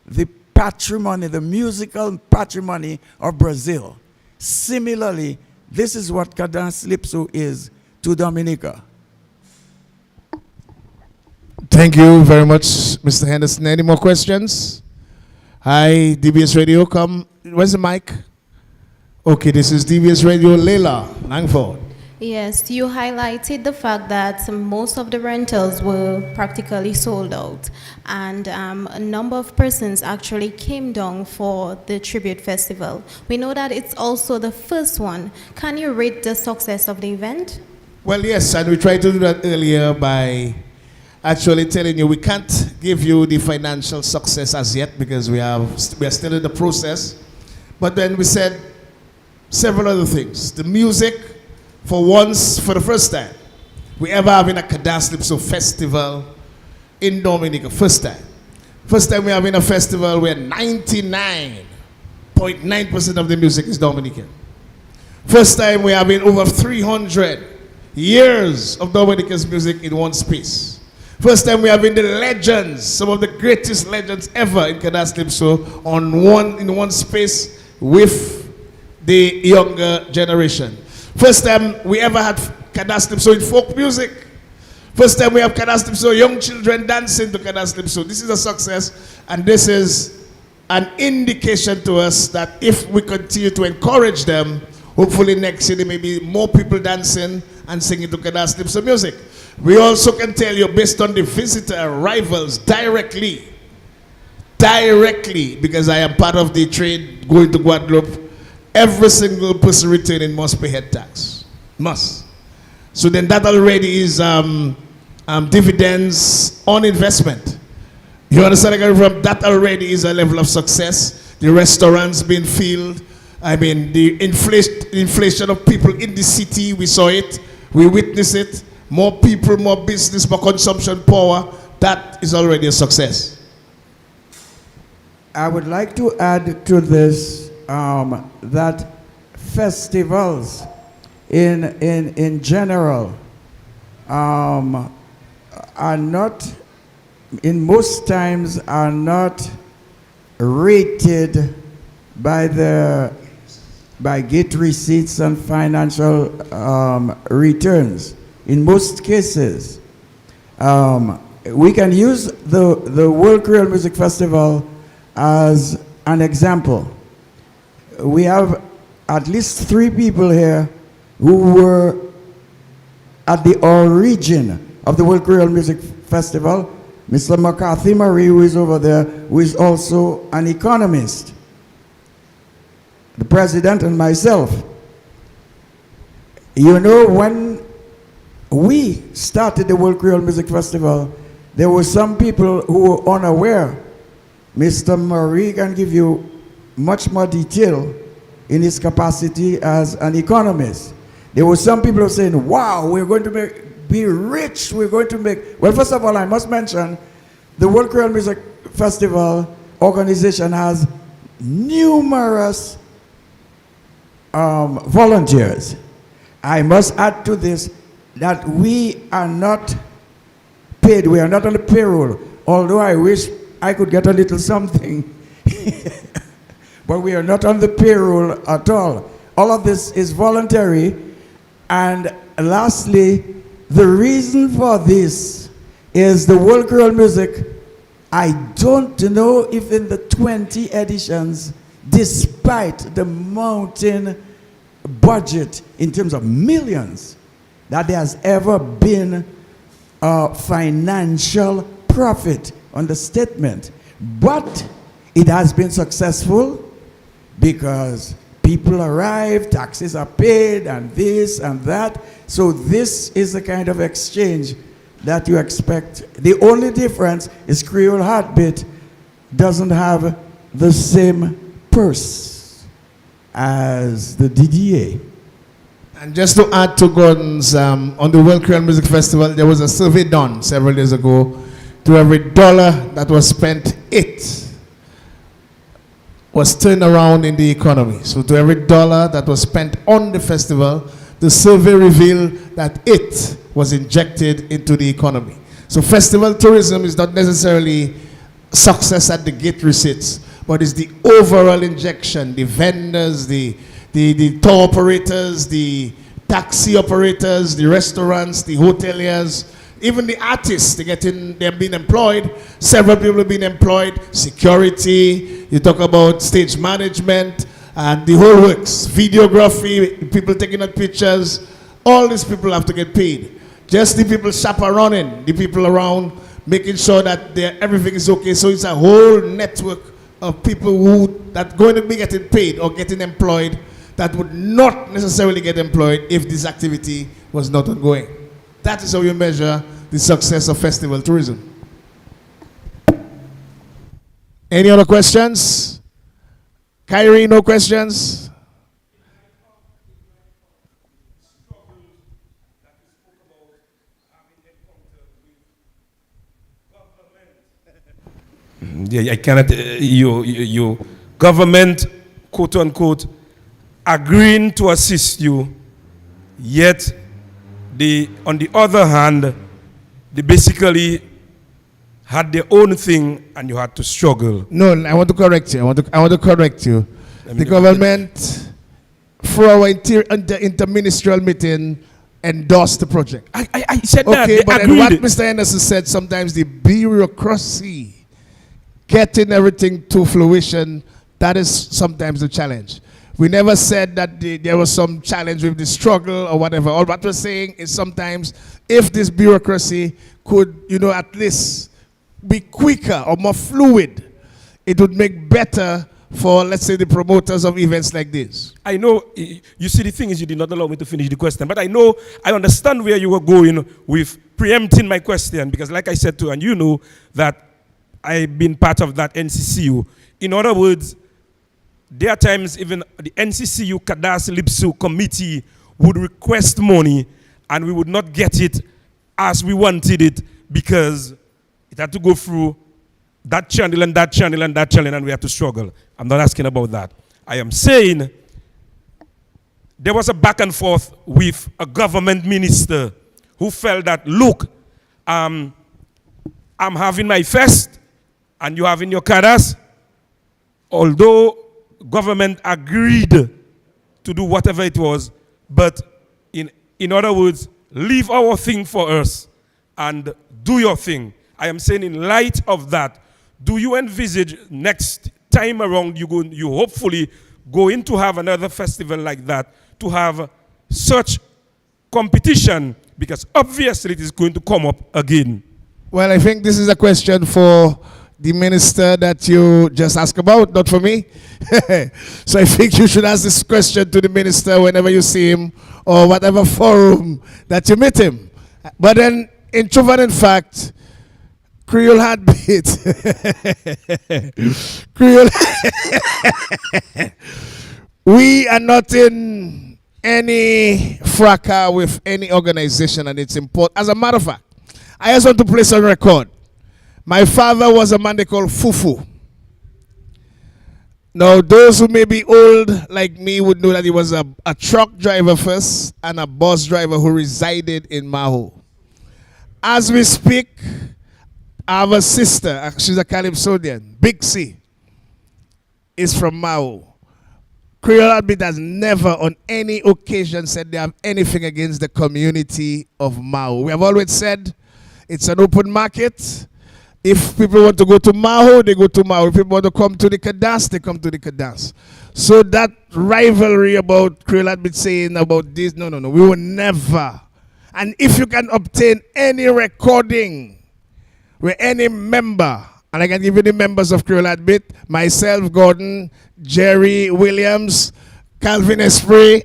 Speaker 2: the patrimony, the musical patrimony of Brazil. Similarly, this is what Cadence Calypso is to Dominica.
Speaker 1: Thank you very much, Mr. Henderson. Any more questions? Hi, DBS Radio, come. Where's the mic? Okay, this is DBS Radio, Leila Langford.
Speaker 5: Yes, you highlighted the fact that most of the rentals were practically sold out, and a number of persons actually came down for the tribute festival. We know that it's also the first one. Can you rate the success of the event?
Speaker 1: Well, yes, and we tried to do that earlier by actually telling you we can't give you the financial success as yet because we are still in the process. But then we said several other things. The music, for the first time, we ever having a Cadence Calypso festival in Dominica. First time. First time we're having a festival where 99.9% of the music is Dominican. First time we're having over 300 years of Dominica's music in one space. First time we're having the legends, some of the greatest legends ever in Cadence Calypso in one space with the younger generation. First time we ever had Cadence Calypso in folk music. First time we have Cadence Calypso, young children dancing to Cadence Calypso. This is a success, and this is an indication to us that if we continue to encourage them, hopefully next year there may be more people dancing and singing to Cadence Calypso music. We also can tell you, based on the visitor arrivals directly, because I am part of the trade going to Guadeloupe, every single person returning must pay head tax. Must. So then that already is dividends on investment. You understand? From that already is a level of success. The restaurants being filled. I mean, the inflation of people in the city, we saw it. We witnessed it. More people, more business, more consumption power. That is already a success.
Speaker 2: I would like to add to this that festivals in general are not, in most times, are not rated by gate receipts and financial returns. In most cases, we can use the World Creole Music Festival as an example. We have at least 3 people here who were at the origin of the World Creole Music Festival. Mr. McCarthy Murray, who is over there, who is also an economist, the president, and myself. You know, when we started the World Creole Music Festival, there were some people who were unaware. Mr. Murray can give you much more detail in his capacity as an economist. There were some people who were saying, wow, we're going to be rich, we're going to make... Well, first of all, I must mention, the World Creole Music Festival organization has numerous volunteers. I must add to this that we are not paid, we are not on the payroll, although I wish I could get a little something. But we are not on the payroll at all. All of this is voluntary. And lastly, the reason for this is the World Creole Music. I don't know if in the 20 editions, despite the mountain budget in terms of millions, that there has ever been a financial profit on the statement. But it has been successful because people arrive, taxes are paid, and this and that. So this is the kind of exchange that you expect. The only difference is Creole HeartBeat doesn't have the same purse as the DDA.
Speaker 1: And just to add to Gordon's, on the World Creole Music Festival, there was a survey done several days ago. To every dollar that was spent, it was turned around in the economy. So to every dollar that was spent on the festival, the survey revealed that it was injected into the economy. So festival tourism is not necessarily success at the gate receipts, but it's the overall injection, the vendors, the tour operators, the taxi operators, the restaurants, the hoteliers, even the artists, they're being employed. Several people have been employed. Security, you talk about stage management, and the whole works. Videography, people taking out pictures. All these people have to get paid. Just the people chaperoning, the people around, making sure that everything is okay. So it's a whole network of people that going to be getting paid or getting employed that would not necessarily get employed if this activity was not ongoing. That is how you measure the success of festival tourism. Any other questions? Kyrie, no questions?
Speaker 3: Yeah, I cannot, you government, quote unquote, agreeing to assist you, yet on the other hand, they basically had their own thing and you had to struggle.
Speaker 1: No, I want to correct you. I want to correct you. The government, through our interministerial meeting, endorsed the project.
Speaker 3: I said
Speaker 1: okay,
Speaker 3: that.
Speaker 1: But what Mr. Anderson said, sometimes the bureaucracy, getting everything to fruition, that is sometimes the challenge. We never said that there was some challenge with the struggle or whatever. All what we're saying is sometimes if this bureaucracy could, at least be quicker or more fluid, it would make better for, let's say, the promoters of events like this.
Speaker 3: I know, you see, the thing is you did not allow me to finish the question, but I understand where you were going with preempting my question, because like I said to you, and you know that I've been part of that NCCU. In other words, there are times even the NCCU Kadas Lipsu committee would request money and we would not get it as we wanted it because it had to go through that channel and that channel and that channel and we had to struggle. I'm not asking about that. I am saying there was a back and forth with a government minister who felt that, look, I'm having my fest and you having your Kadas, although government agreed to do whatever it was, but in other words, leave our thing for us and do your thing. I am saying in light of that, do you envisage next time around you hopefully going to have another festival like that, to have such competition, because obviously it is going to come up again?
Speaker 1: Well, I think this is a question for the minister that you just asked about, not for me. So I think you should ask this question to the minister whenever you see him or whatever forum that you meet him. But then, in truth and in fact, Creole HeartBeat, we are not in any fracas with any organization, and it's important. As a matter of fact, I just want to place on record. My father was a man they called Fufu. Now, those who may be old like me would know that he was a truck driver first and a bus driver who resided in Maho. As we speak, I have a sister, she's a Calypsonian, Big C, is from Maho. Creole HeartBeat has never on any occasion said they have anything against the community of Maho. We have always said it's an open market. If people want to go to Maho, they go to Maho. If people want to come to the Kadas, they come to the Kadas. So that rivalry about Creole HeartBeat saying about this, no. We will never. And if you can obtain any recording where any member, and I can give you the members of Creole HeartBeat, myself, Gordon, Jerry Williams, Calvin Esprit,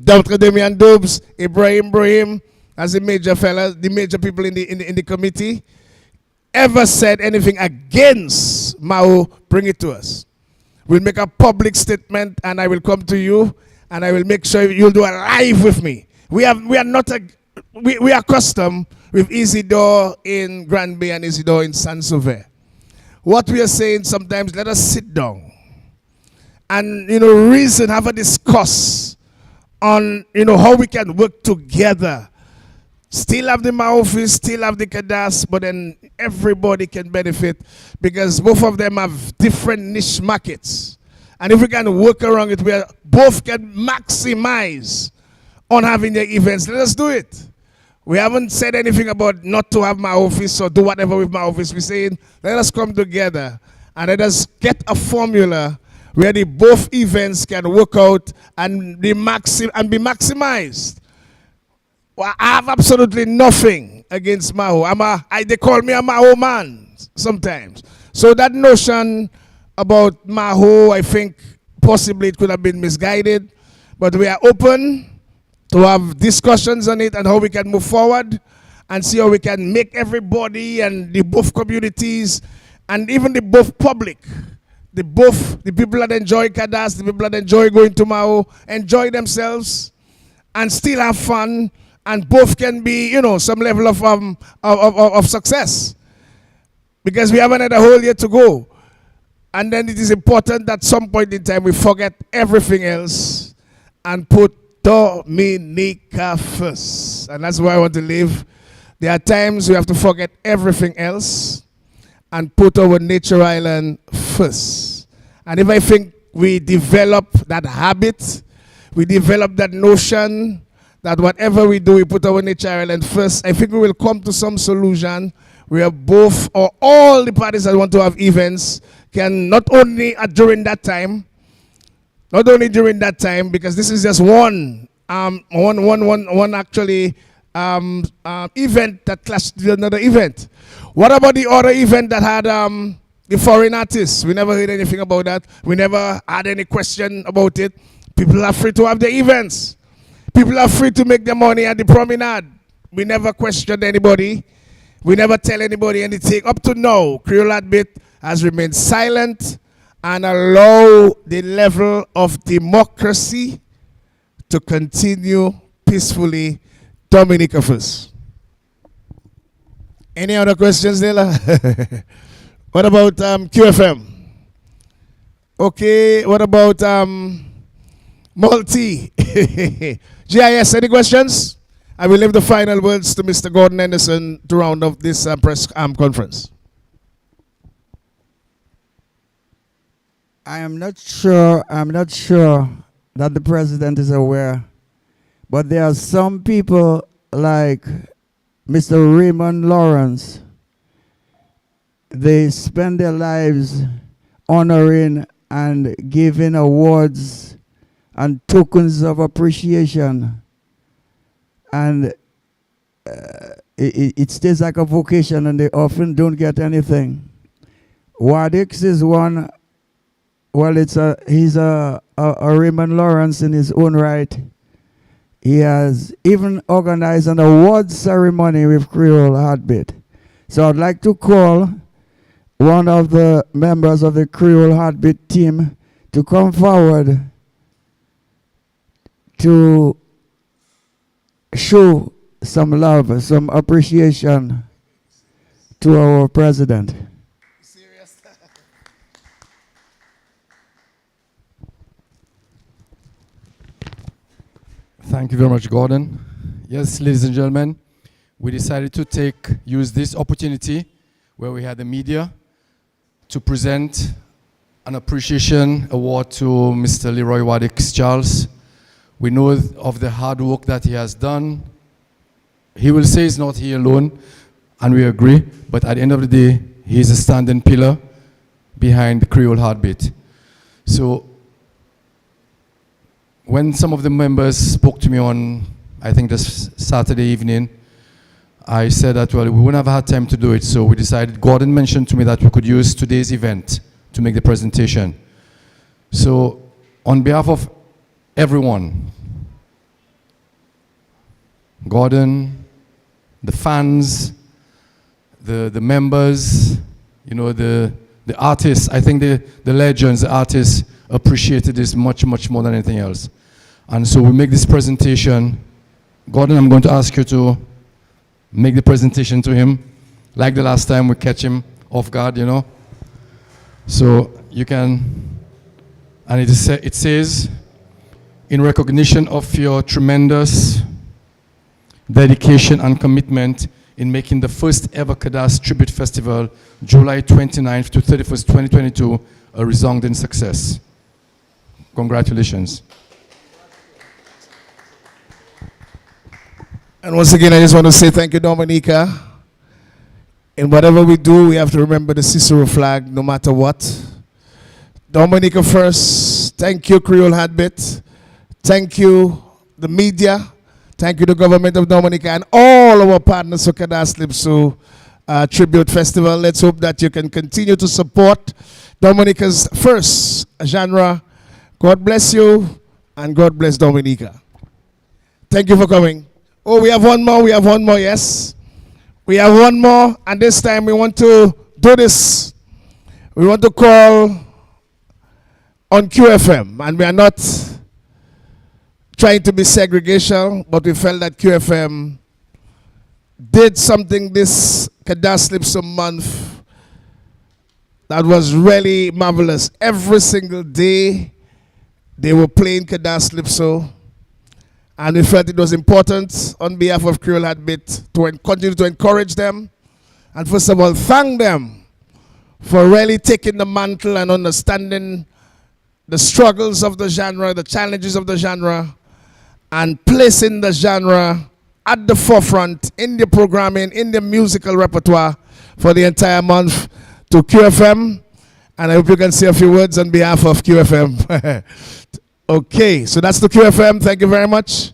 Speaker 1: Dr. Damian Dubs, Ibrahim, as the major fellas, the major people in the committee, ever said anything against Maho, bring it to us. We'll make a public statement and I will come to you and I will make sure you'll do a live with me. We are custom with Isidore in Grand Bay and Isidore in Saint-Sauveur. What we are saying sometimes, let us sit down and, reason, have a discuss on, how we can work together. Still have the office, still have the Kadas, but then everybody can benefit because both of them have different niche markets. And if we can work around it where both can maximize on having their events, let us do it. We haven't said anything about not to have my office or do whatever with my office. We're saying let us come together and let us get a formula where the both events can work out and be maximized. Well, I have absolutely nothing against Maho. They call me a Maho man sometimes. So that notion about Maho, I think possibly it could have been misguided. But we are open to have discussions on it and how we can move forward and see how we can make everybody and the both communities and even the both public, the people that enjoy Kadas, the people that enjoy going to Maho, enjoy themselves and still have fun. And both can be, some level of success. Because we haven't had a whole year to go. And then it is important that at some point in time we forget everything else and put Dominica first. And that's where I want to live. There are times we have to forget everything else and put our nature island first. And if I think we develop that habit, we develop that notion that whatever we do, we put our nature island first, I think we will come to some solution where both or all the parties that want to have events can not only during that time, because this is just one actually event that clashed with another event. What about the other event that had the foreign artists? We never heard anything about that. We never had any question about it. People are free to have their events. People are free to make their money at the promenade. We never questioned anybody. We never tell anybody anything. Up to now, Creole HeartBeat has remained silent and allow the level of democracy to continue peacefully. Dominica first. Any other questions, Nela? What about QFM? Okay, what about Multi? GIS, any questions? I will leave the final words to Mr. Gordon Henderson to round off this press conference.
Speaker 2: I'm not sure that the president is aware, but there are some people like Mr. Raymond Lawrence. They spend their lives honoring and giving awards and tokens of appreciation. And it stays like a vocation and they often don't get anything. Wadix is one, well, he's a Raymond Lawrence in his own right. He has even organized an award ceremony with Creole HeartBeat. So I'd like to call one of the members of the Creole HeartBeat team to come forward to show some love, some appreciation to our president.
Speaker 1: Serious?
Speaker 6: Thank you very much, Gordon. Yes, ladies and gentlemen, we decided to use this opportunity where we had the media to present an appreciation award to Mr. Leroy Wadix Charles. We know of the hard work that he has done. He will say he's not here alone, and we agree, but at the end of the day, he's a standing pillar behind the Creole HeartBeat. So when some of the members spoke to me on, I think this Saturday evening, I said that, well, we wouldn't have had time to do it, so we decided, Gordon mentioned to me that we could use today's event to make the presentation. So on behalf of everyone, Gordon, the fans, the members, you know, the artists, I think the legends, the artists appreciated this much, much more than anything else. And so we make this presentation. Gordon, I'm going to ask you to make the presentation to him, like the last time we catch him off guard, you know. So you can, and it says, in recognition of your tremendous dedication and commitment in making the first ever Kadas Tribute Festival, July 29th to 31st, 2022, a resounding success. Congratulations.
Speaker 1: And once again, I just want to say thank you, Dominica. In whatever we do, we have to remember the Cicero flag, no matter what. Dominica first. Thank you, Creole HeartBeat. Thank you, the media. Thank you, the government of Dominica, and all our partners for Kadas Lipso Tribute Festival. Let's hope that you can continue to support Dominica's first genre. God bless you, and God bless Dominica. Thank you for coming. Oh, we have one more, yes. We have one more, and this time we want to do this. We want to call on QFM, and we are not trying to be segregational, but we felt that QFM did something this Kadas Lipso month that was really marvelous. Every single day, they were playing Kadas Lipso. And we felt it was important on behalf of Creole HeartBeat to continue to encourage them. And first of all, thank them for really taking the mantle and understanding the struggles of the genre, the challenges of the genre, and placing the genre at the forefront in the programming, in the musical repertoire for the entire month. To QFM, and I hope you can say a few words on behalf of QFM. Okay, so that's the QFM. Thank you very much.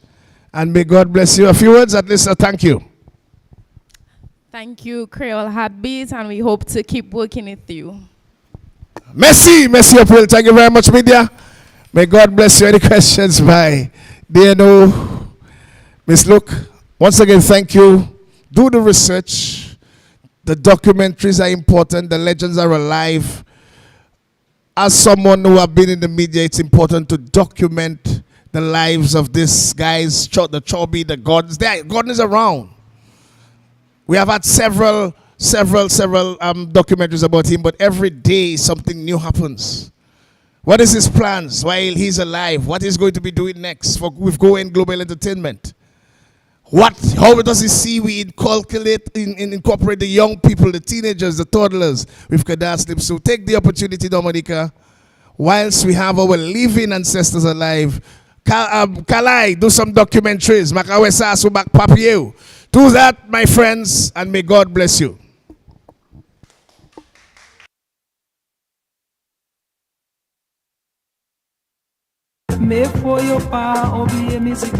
Speaker 1: And may God bless you. A few words, at least a thank you.
Speaker 7: Thank you, Creole HeartBeat, and we hope to keep working with you.
Speaker 1: Merci, April. Thank you very much, media. May God bless you. Any questions by DNO? Miss Luke, once again, thank you. Do the research. The documentaries are important. The legends are alive. As someone who have been in the media, it's important to document the lives of these guys, the Chobby, the Gordons. Gordon is around. We have had several documentaries about him, but every day something new happens. What is his plans while he's alive? What he's going to be doing next with Go In Global Entertainment? How does he see we incorporate the young people, the teenagers, the toddlers with Kadas Lipso? So take the opportunity, Dominica, whilst we have our living ancestors alive. Kalai, do some documentaries. Makawesa Subak Papieu. Do that, my friends, and may God bless you.
Speaker 8: Mais faut yo pas oublier musique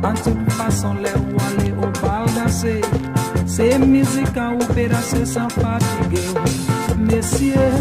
Speaker 8: en toute façon les ou aller au bal danser. C'est musique en opération sans fatiguer. Messieurs,